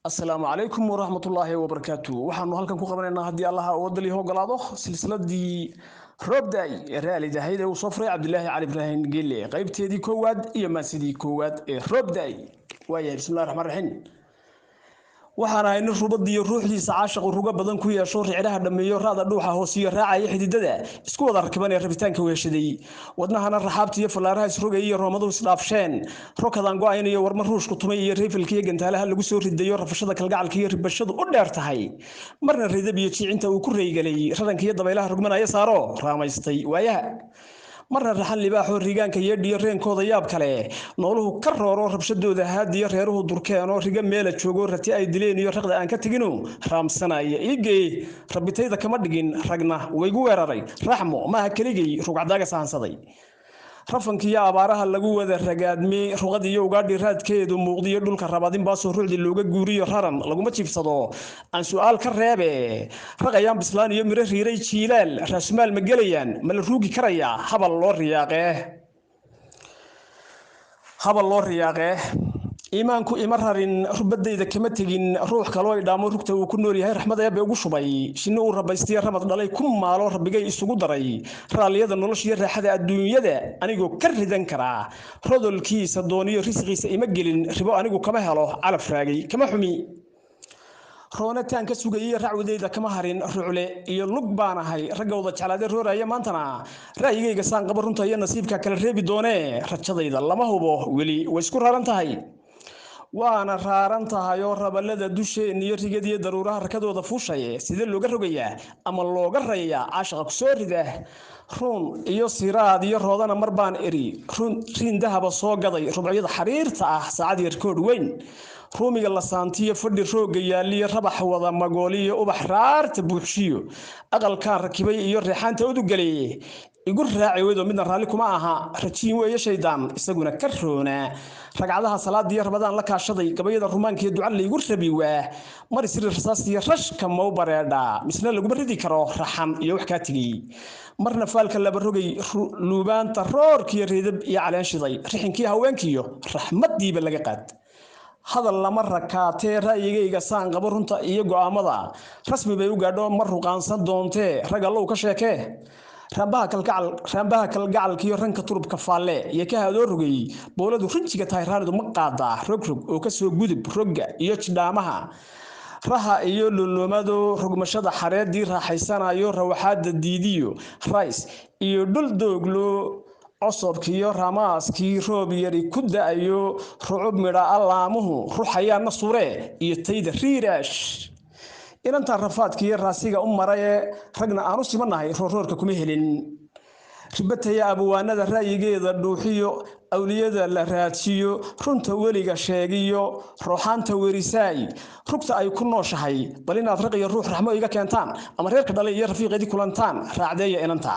السلام عليكم ورحمة الله وبركاته وحنا هلكن ku qabanayna hadii Allah wadali hogolaado silsiladii Robday raalida hayda uu safray Cabdullaahi Cali Ibrahim Gille qaybteedii koowaad iyo maasidii koowaad ee Robday waaya bismillaahir rahmaanir rahiim waxaan ahay rubadii ruuxdiisa caashiq ruga badan ku yeesho riciraha dhameeyo raada dhuuxa hoosiyo raacay xididada isku wada rakibaan rabitaanka weeshaday wadnahana raxaabta iyo falaaraha isrogay iyo roomadu isdhaafsheen rokadan go'ayn iyo warma ruushku tumay iyo reefilkiyo gantaalaha lagu soo ridayo rafashada kalgacalka iyo ribashadu u dheer tahay marna ridab iyo jiicinta uu ku reegalay radanka iyo dabaylaha rugmanaya saaro raamaystay waayaha marna raxan libaaxo rigaanka yeedhiyo reenkooda yaab kale nooluhu ka rooro rabshadooda haadiyo reeruhu durkeeno riga meela joogo rati ay dileen iyo raqda aan ka tagino raamsanaya igee rabitayda kama dhigin ragna waygu weeraray raxmo maaha keligay rugcadaaga saansaday rafankiyo abaaraha lagu wada ragaadmi ruqad iyo ugaadhi raadkeedu muuqdiyo dhulka rabadin baasoo ruuxdi looga guuriyo raran laguma jiibsado aan su'aal ka reebe raqayaan bislaan iyo miro riiray jiilaal raasmaal ma gelayaan ma la ruugi karaya habal loo riyaaqee iimaanku ima rarin rubadayda kama tegin ruux kaloo idhaamo rugta uu ku nool yahay raxmad eebbe ugu shubay shinni uu rabaystiya ramad dhalay ku maalo rabbigay isugu daray raalliyada nolosha iyo raaxada adduunyada anigoo ka ridan karaa rodolkiisa dooniyo risqiisa ima gelin ribo anigu kama helo calaf raagay kama xumi roonataan ka sugayay racwadeyda kama harin rucle iyo lug baan ahay ragowda jeclaade rooraya maantana ra'yigayga saan qaba runta iyo nasiibka kala reebi doonee rajadayda lama hubo weli way isku raran tahay waana raaran tahay oo rabalada dusheen iyo rigadiyo daruuraha rakadooda fuushay sidee looga rogayaa ama looga rayaa caashiqa ku soo rida run iyo siraad iyo roodana mar baan eri rin dahaba soo gaday rubucyada xariirta ah saacad yar kood weyn ruumiga la saantiyo fadhi rooga yaaliyo rabax wada magooliyo ubax raarta buuxshiyo aqalkaan rakibay iyo reexaanta udugalay igu raaci weydo midna raali kuma aha rajiin weeye shaydaan isaguna ka roona ragcadaha salaadiyo rabadaan la kaashaday gabayada rumaanka iyo duca la igu rabi waa mar isri rasaas iyo rashka mau bareedha misna laguma ridi karo raxan iyo wax kaa tegay marna faalka laba rogay luubaanta roorkiyo reedab iyo caleen shiday rixinkiyo haweenkiyo raxmadiiba laga qaad hadal lama rakaatee ra'yigayga saan qabo runta iyo go'aamada rasmi bay u gaadho mar ruqaansan doontee rag allow ka sheekee rambaha kalgacalkiyo ranka turubka faalle iyo ka hadoo rogay booladu rinjiga tahay raanidu ma qaadaa rogrog oo kasoo gudub rogga iyo jidhaamaha raha iyo lulumado rogmashada xareedii raaxaysanayo rawaxaada diidiyo rays iyo dhul dooglo cosobkiyo ramaaskii roob yari ku da'ayo rucub midha allaamuhu ruxayaana sure iyo tayda riiraash inantaan rafaadkiiyo raasiga u maray ragna aanu simanahay roorka kuma helin ribataya abwaanada ra'yigeeda dhuuxiyo awliyada la raadsiyo runta weliga sheegiyo ruuxaanta werisaay rugta ay ku nooshahay bal inaad raq iyo ruux raxmo iga keentaan ama reerka dhalay iyo rafiiqeedii kulantaan raacdeeya inanta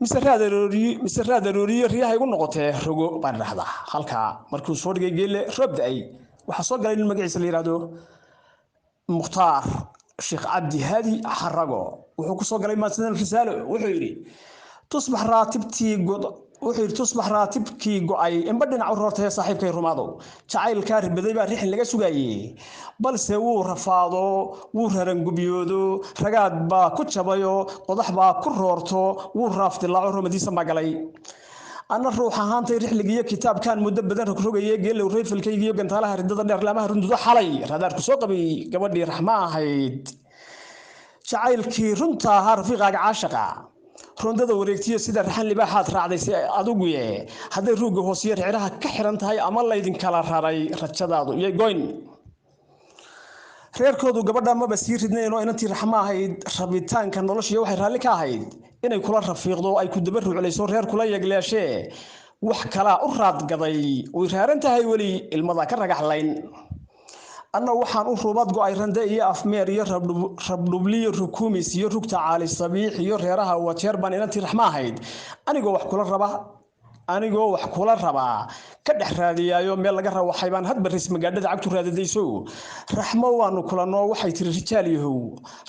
mise raadarooriyo riyaha igu noqotee rogo baan dhahdaa halka markuu soo dhigay geelle Robday waxa soo galay nin magaciisa la yiraahdo Mukhtaar Sheekh Cabdi Hadi Xarago wuxuu ku soo galay maadsan risaalo wuxuu yiri tusbax raatibkii go'ay in badhinac u roortay saaxiibkay rumaado jacaylka ribaday baa rixin laga sugayay balse wuu rafaado wuu raran gubiyoodo ragaad baa ku jabayo qodax baa ku roorto wuu raaftilaaco rumadiisa magalay ana ruux ahaantay rixligiyo kitaabkan muddo badan rogayay geelow reefilkayga iyo gantaalaha ridada dheer laamaha runduda xalay radaar ku soo qabay gabadhii raxma ahayd jacaylkii runta ahaa rafiiqaaga caashiqa rondada wareegtiyo sida raxan libaaxaad raacday si adigu haday ruuga hoosiyo riciraha ka xiran tahay ama laydin kala raray rajadaadu iyo goyn reerkoodu gabadha ma basiir ridneen oo inantii raxma ahayd rabitaanka nolosha waxay raali ka ahayd inay kula rafiiqdo ay ku daba ruuclayso reer kula yagleeshee wax kala u raad gaday way raaran tahay wali ilmada ka ragaxlayn anna waxaan u rubad go'ay rande iyo afmeer iyo rabdhubliyo rukumis iyo rugta caali sabiix iyo reeraha wajeer baan inantii raxma ahayd anigoo wax kula raba ka dhex raadiyaayo meel laga rawaxay baan hadba ris magaadhada cagtu raadadayso raxmo waanu kulanoo waxay tiri rijaal yahow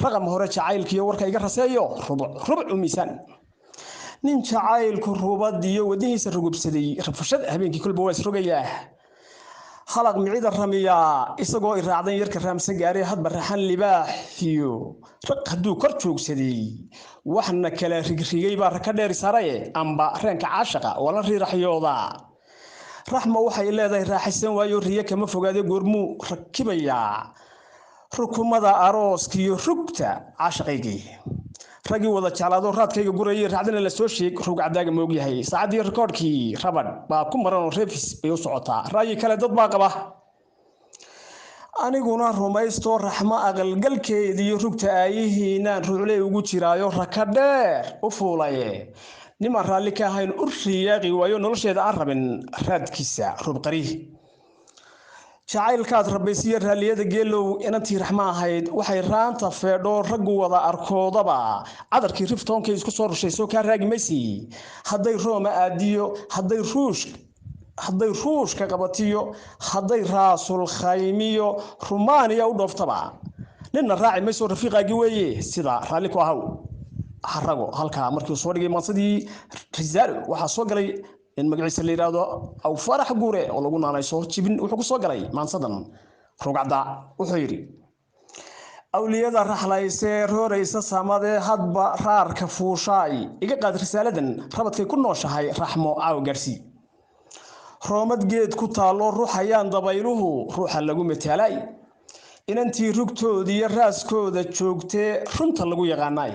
raqam hore jacaylkiyo warka iga raseeyo rubuc miisaan nin jacaylku rubad iyo wadihiisa rugubsaday rafashad habeenkii kulba waa isrogayaa halaq micida ramiya isagoo iraacdan yarka raamsan gaaray hadba raxan libaaxiyo raq hadduu kor joogsaday waxna kala rigrigay baa ka dheer saraye amba reenka caashaqa wala riiraxyooda raxma waxay leedahay raaxaysan waayo riya kama fogaade goormuu rakibaya rukumada arooskiyo rugta caashaqaygii ragii wada jeclaado raadkayga gurayay raacdana la soo sheeg rug cadaaga moog yahay saacadii rikoodhkii rabad baa ku maran oo reefis bay u socotaa raayi kale dad baa qaba aniguna rumaysto raxma aqalgalkeediyo rugta aayihiinaan ruucley ugu jiraayo raka dheer u fuulaye niman raalli ka ahayn u riyaaqi waayo nolosheeda aan rabin raadkiisa rubqari jacaylkaad rabaysiya raalliyada geelow inantii raxma ahayd waxay raanta feedho raggu wada arkoodaba cadarkii riftoonkay isku soo rushayso kaa raagi maysi hadday rooma aadiyo hadday ruushka qabatiyo hadday raasul khaymiyo rumaaniya u dhooftaba ninna raaci mayso rafiiqaagii weeye sida raalli ku ahaw harago halkaa markii uu soo dhigay maansadii risaalo waxaa soo galay in magaciisa la yiraahdo aw farax guure oo lagu naanayso jibin wuxuu ku soo galay maansadan rugcada wuxuu yiri awliyada raxlayse rooraysa samade hadba raarka fuushay iga qaad risaaladan rabadkay ku nooshahay raxmo aaw garsi roomad geed ku taalo ruuxayaan dabayluhu ruuxa lagu metaalay inantii rugtoodii raaskooda joogtee runta lagu yaqaanay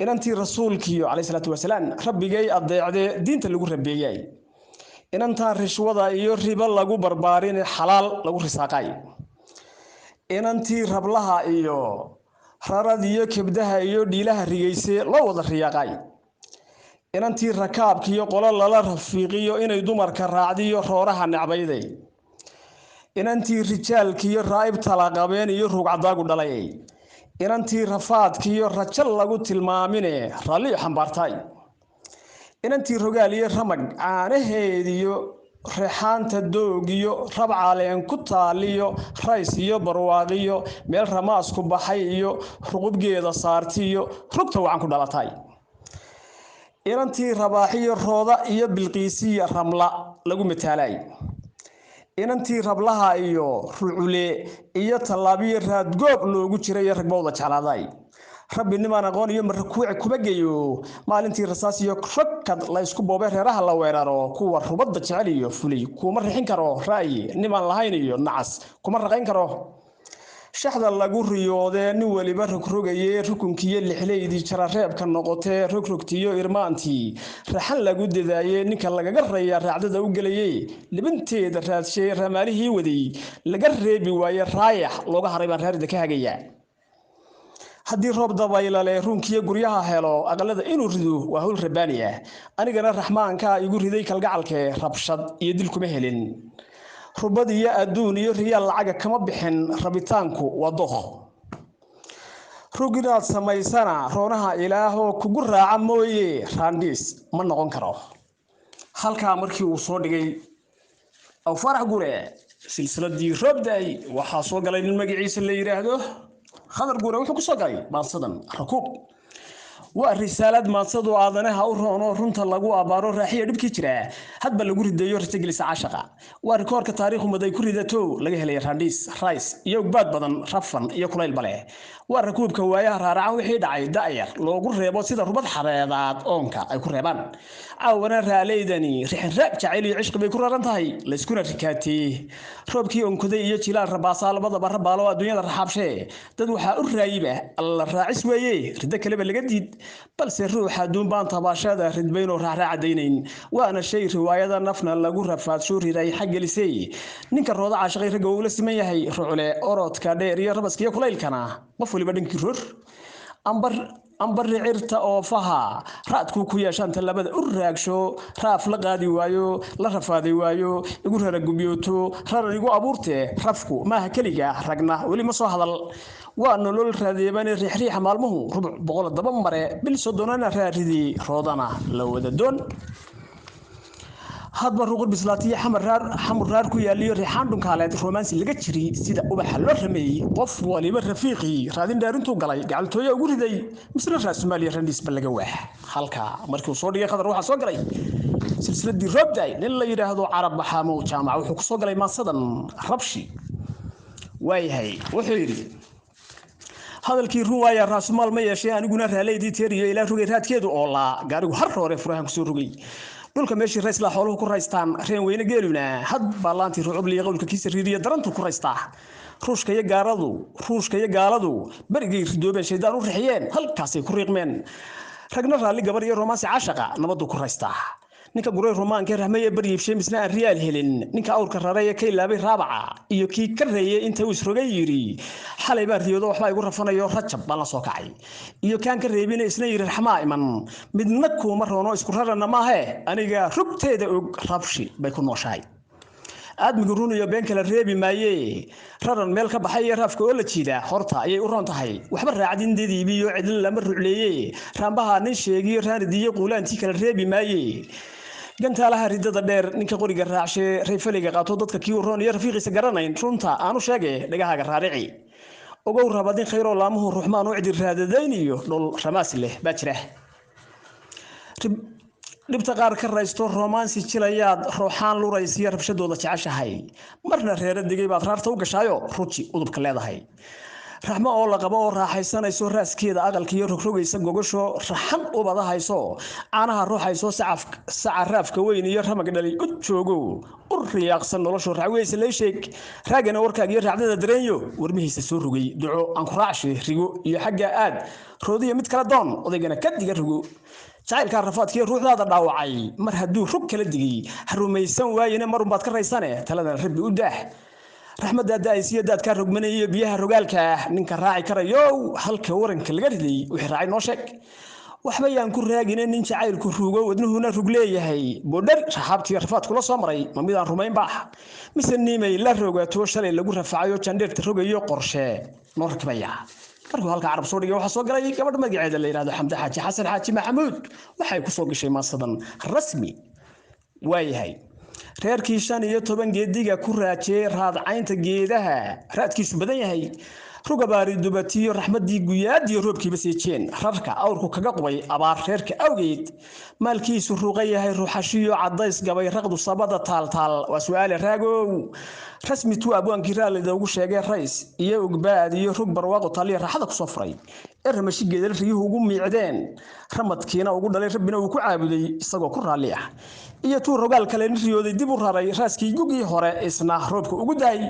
inantii rasuulkiyo calayhi salaatu wasalaam rabbigay adeecde diinta lagu rabeeyay inantaa rishwada iyo riba lagu barbaarin xalaal lagu risaaqay inantii rablaha iyo raradiyo kibdaha iyo dhiilaha rigayse loo wada riyaaqay inantii rakaabkiyo qolo lala rafiiqiyo inay dumarka raacdiyo rooraha necbayday inantii rijaalkiyo raa'ibta la qabeen iyo rugcadaagu dhalay inantii rafaadkiyo rajal lagu tilmaamine raalli xambaartay inantii rogaal iyo ramag caanaheediyo reexaanta doogiyo rabcaleen ku taaliyo rays iyo barwaaqiyo meel ramaasku baxay iyo ruqubgeeda saartiyo rugta wacan ku dhalatay inantii rabaaxiyo rooda iyo bilqiisiya ramla lagu metaalay inantii rablaha iyo rucule iyo talaabiyo raadgoob loogu jiray ragbowda jeclaaday rabbi nimaan aqoon iyo markuuci kuma geeyo maalintii rasaas iyo rakad la isku boobay reeraha la weeraro kuwa rubadda jecel iyo fulay kuma rixin karo raayi nimaan lahayn iyo nacas kuma raqayn karo shaxda lagu riyoodee nin waliba rogrogayay rukunkiyo lixleydii jarareebka noqotee rogrogtiyo irmaantii raxan lagu dadaayay ninka lagaga raya raacdada u gelayay libinteeda raadshay ramaalihii waday laga reebi waaye raayax looga haray baan raarida ka hagaya haddii roob dabaylale runkiyo guryaha helo aqalada inuu rido waa hawl rabbaani ah anigana raxmaanka igu riday kalgacalkee rabshad iyo dil kuma helin rubad iyo adduun iyo riyaal lacaga kama bixin rabitaanku waa doq ruginaad samaysana roonaha ilaahoo kugu raaca mooye raandhiis ma noqon karo halkaa markii uu soo dhigay aw farax gure silsiladii roobday waxaa soo galay nin magaciisa la yiraahdo khadar gure wuxuu ku soo galay maansadan rakuub waa risaalad maansadu aadanaha u roono runta lagu abaaro raaxiya dhibkii jira hadba lagu ridayo ritagelisa caashaqa waa rikoorka taariikhu maday ku ridato laga helay raandhiis rays iyo baad badan rafan iyo kulayl bale waa rakuubka waayaha raaracan wixii dhacay daayar loogu reebo sida rubad xareedaad oonka ay ku reebaan caawana raaleydani rixin raab jacayl iyo cishqi bay ku raran tahay la iskuna rikaatee roobkii onkoday iyo jilaal rabaasaa labadaba rabaalo adduunyada raxaabshee dad waxaa u raayiba alla raacis weeye riddo kaleba laga diid balse ruuxa duun baan tabaashada ridbaynoo raacraacadaynayn waana shay riwaayada nafna lagu rafaadsho riray xaggelisay ninka rooda caashaqay ragga uu la siman yahay rucule orodka dheer iyo rabaska iyo kulaylkana qof waliba dhankii roor ambar ricirta oo faha raadku ku yeeshaan talabada u raagsho raaf la qaadi waayo la rafaaday waayo igu rara gubyooto raran igu abuurte rafku maaha kaliga ragna weli ma soo hadal waa nolol raadeebane riixriixa maalmuhu rubuc boqol daba mare bil soddonana raaridi roodana la wada doon hadba ruqur bislaatiye xamar raar ku yaaliyo riixaan dhunkaaleed romansi laga jiri sida ubaxa loo rameeyey qof waliba rafiiqii raadin dhaarintuu galay gacaltooya ugu riday misla raas Soomaaliya randis balaga waax halka markii uu soo dhigay khadar waxa soo galay silsiladii roobday nin la yiraahdo carab maxamuud jaamac wuxuu ku soo galay maasadan rabshi waayahay wuxuu yiri hadalkii ruwaaya raasmaal ma yeeshay aniguna raaleydii teeriyo ilaa rugay raadkeedu oo la gaarigu har hore furahan ku soo rugay dhulka meeshii rays la xooluhu ku raystaan reen weyne geeluna had baalaantii rucub liya qowlka kiisa riiriya darantu ku raystaa ruushka iyo gaaladu barigay ridoobeen shaydaan u rixiyeen halkaasay ku riiqmeen ragna raalli gabar iyo romaansi caashaqa nabadu ku raystaa ninka guray romaanka rahmaya bariibshay misna aan riyaal helin ninka awrka rareeya ka ilaabay raabaca iyo kii ka reeyay inta uu isrogay yiri xalay baa riyoodo waxba igu rafanayo rajab baan la soo kacay iyo kaan ka reebina isna yiri raxmaa iman midna kuma roono isku rarana maahe aniga rugteeda og rabshi bay ku nooshahay aadmigu run iyo been kala reebi maaye raran meel ka baxay raafka oo la jiida horta ayay u roon tahay waxba raacdindeedii iyo cidla lama rucleeyay raambaha nin sheegiyo raanidiye quulaantii kala reebi maaye gantaalaha ridada dheer ninka qoriga raacshay rayfaliga qaato dadka kii roon iyo rafiiqiisa garanayn runta aanu sheegay dhagahaaga raarici ogow rabadin khayro laamuhu ruuxmaan u cidir raadadayn iyo dhul ramaas leh baa jira dhibta qaar ka raysto romaansi jilayaad ruuxaan luraysiya rabshadooda jeceshahay marna reera digay baad raarta u gashaayo ruji udubka leedahay raxmo oo la qabo oo raaxaysanayso raaskeeda aqalka iyo rogrogaysa gogosho raxan ubada hayso caanaha ruuxayso saca raafka weyn iyo ramag dhalay u joogo u riyaaqsan nolosho raawaysa leesheeg raagana warkaaga iyo raacdada dareenyo warmihiisa soo rugay duco aan ku raacshay rigo iyo xagga aad roodiyo mid kala doon odaygana ka diga rugo jacaylka rafaadkii ruuxdaada dhaawacay mar hadduu rug kala digay harumaysan waayina marun baad ka raysane talada rabbi u daah raxmada daaysiya dadka rogmanay biyaha rogaalka ninka raaci karayo halka waranka laga riday wixii raacay noo sheeg waxba yaan ku raagin nin jacaylku ruugo wadnuhuna rug leeyahay boodhar raxabtii rafaad kula soo maray ma midaan rumayn baa mise niimay la rogato shalay lagu rafacayo jandeerta rogayo qorshe noo rakbaya markuu halka carab soo dhigay waxa soo galay gabadh magaceeda la yiraahdo xamda xaaji xasan xaaji maxamuud waxay ku soo gashay maasadan rasmi waayahay reerkii 15 geediga ku raajay raadcaynta geedaha raadkiisu badan yahay rugabaari dubatiyo raxmadii guyaad iyo roobkii baseejeen rarka awrku kaga qubay abaar reerka awgeed maalkiisu ruuqay yahay ruuxashiyo cadays gabay raqdu sabada taaltaal waa su'aal raagow rasmi tu abwaankii raalida ugu sheegay rays iyo ogbaad iyo rug barwaaqo taliya raaxada ku soo furay ermashi geedal riyuhu ugu miicdeen ramadkiina ugu dhalay rabbina uu ku caabuday isagoo ku raali ah iyo tuu rogaal kale riyooday dib u raray raaskii gugii hore isna roobka ugu daay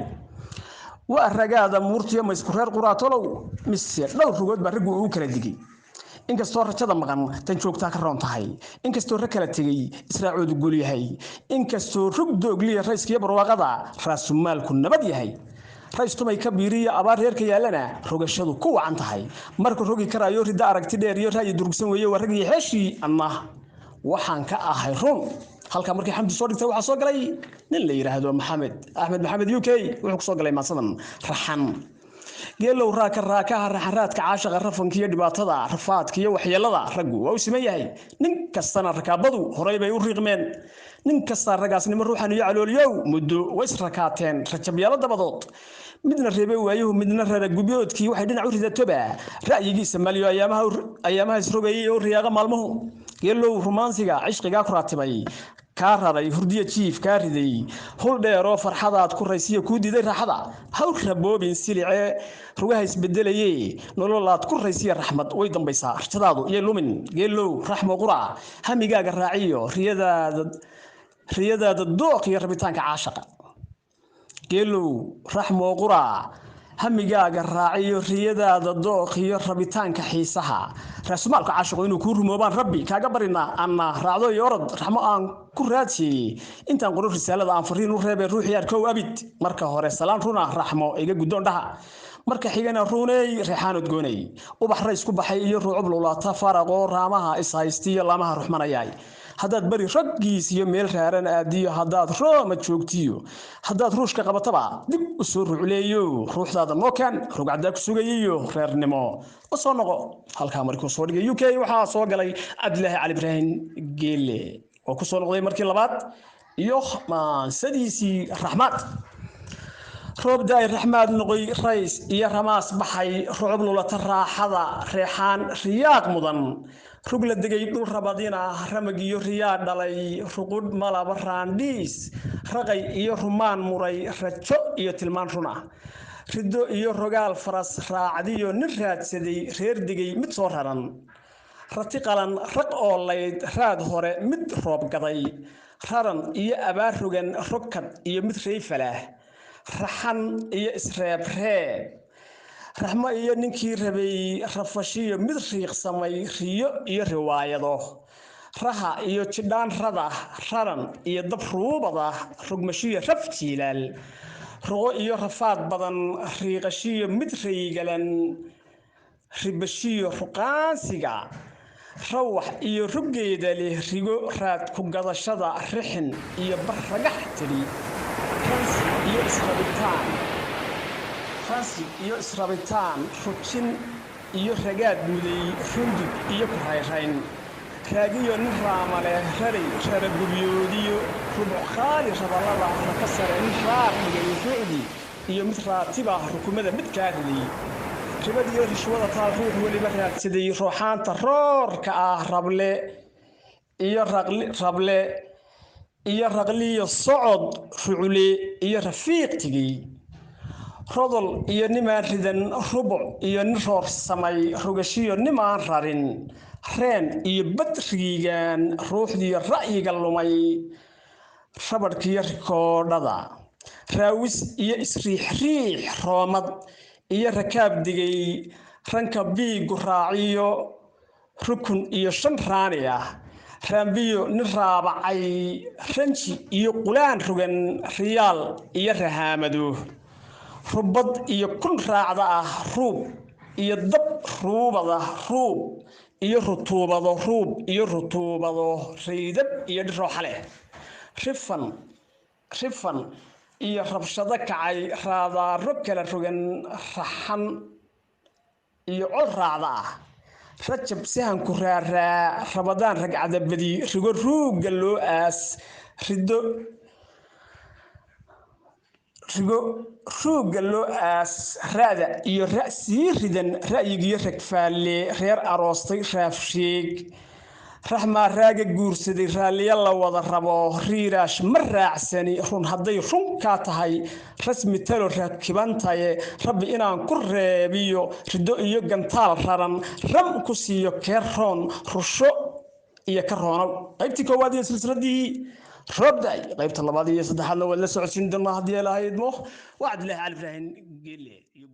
waa ragaada muurtiyo ma isku reer quraatolow mise dhowr rugood baa raggu uu kala digay inkastoo rajada maqan tan joogtaa ka roon tahay inkastoo rag kala tegay israacoodu gul yahay inkastoo rug doogliya rayskiyo barwaaqada raasumaalku nabad yahay raystumay ka biiriya abaar reerka yaalana rogashadu ku wacan tahay marka rogi karaayo rida aragti dheer iyo raayi durugsan weeye waa ragii heeshii ama waxaan ka ahay run halka markii xamdi soo dhigtay waxa soo galay nin la yiraahdo maxamed ahmed maxamed UK wuxuu soo galay maasadan raxan geelow raaka raxaraadka caashaqa rafankiyo dhibaatada rafaadka iyo waxyeelada raggu waa u siman nin kastana rakaabadu horay bay u riiqmeen nin kasta ragaasnimo ruuxan iyo calooliyow muddo way israkaateen rajabyalo dabadood midna reebay waayuhu midna rara gubyoodkii waxay dhinac u ridatoba ra'yigiisa maliyo ayaamaha isrogayay oo riyaaqa maalmuhu geelow romaansiga cishqiga ku raatibay ka raray hurdiya jiif ka riday hol dheero farxadaad ku raysiyo ku diiday raaxada hawl raboobin silice rugaha isbedelayay nololaad ku raysiyo raxmad way dambaysaa rajadaadu iyo lumin geelow raxmo qura hamigaaga raaciyo riyadaada dooq iyo rabitaanka caashaqa geelow raxmo qura hamigaaga raaciyo riyadaada dooq iyo rabitaanka xiisaha raasmaalka caashiqo inuu ku rumoobaan rabbi kaaga barina anna raacdo iyo orod raxmo aan ku raadsi intaan qoro risaalada aan fariin u reebay ruuxi arkow abid marka hore salaan runa raxmo iga gudoon dhaha marka xigana runay reexaanod goonay ubax rays ku baxay iyo ruucub lulaata faraqo raamaha ishaystiyo laamaha ruxmanayay haddaad bari raggiis iyo meel raaran aadiyo haddaad rooma joogtiyo haddaad ruushka qabataba dib u soo ruucleeyo ruuxdaada mookan rugcada ku sugayiyo reernimo oo soo noqo halka markuu soo dhigay UK waxa soo galay Abdullah Ali Ibrahim Geele oo ku soo noqday markii labaad iyo sadiisi raxmad roob daay raxmad noqoy rays iyo ramaas baxay ruucub lulata raaxada reexaan riyaaq mudan rugla degay dhul rabadina ramag iyo riyaa dhalay ruqud malaba raandhiis raqay iyo rumaan muray rajo iyo tilmaan run ah rido iyo rogaal faras raacdiyo nin raadsaday reer degay mid soo raran rati qalan raq oo layd raad hore mid roob gaday raran iyo abaar rogan rogkad iyo mid reyfalah raxan iyo isreeb reeb raxmo iyo ninkii rabay rafashiyo mid riiqsamay riyo iyo riwaayado raha iyo jidhaan rada raran iyo dab ruubada rogmashiyo raf jiilaal ruqo iyo rafaad badan riiqashiyo mid raygalan ribashiyo ruqaansiga rawax iyo ruggeeda leh rigo raad ku gadashada rixin iyo bar ragax tiri ransi iyo israbitaan rujin iyo ragaad muday rundug iyo ku rayrayn raagiyo nin raamale raray raragubyoodiyo rubuc khaali rabalada raka sare nin raar dhigay rucdi iyo mid raatiba rukumada mid kaa riday ribadiyo rishwada taal ruux weliba raadsaday ruuxaanta roorka ah rable iyo raqliyo socod rucule iyo rafiiqtigii rodol iyo nimaan ridan rubuc iyo nin roorsamay rogashiyo nimaan rarin reen iyo badriigan ruuxdiyo ra'yiga lumay rabadhkiyo rikoodhada raawis iyo isriixriix roomad iyo rakaab digay ranka biigu raaciyo rukun iyo shan raani ah raambiyo nin raabacay ranji iyo qulaan rogan riyaal iyo rahaamado rubad iyo kun raacda ah ruub iyo dab ruubada ruub iyo rutuubado raydab iyo dhirooxa leh rifan iyo rabshado kacay raadaaro kala rogan raxan iyo cod raacda ah rajab sahanku raaraa rabadaan ragcada badi rigo ruugga loo aas ruugga loo aas ra'da iyo ra' sii ridan ra'yigiyo ragfaalle reer aroostay raafsheeg raxmaa raaga guursaday raalliya la wada rabo riiraash ma raacsani run hadday run kaa tahay rasmi talo rakibantaye rabbi inaan ku reebiyo rido iyo gantaal raran ram ku siiyo keeroon rusho iyo ka roonow qaybtii koowaad iyo silsiladii roobday qaybta labaad iyo saddexaadna waad la socodsiin doonaa haddii ilaahay idmo waa cabdilaahi cali ibraahim geelle iyo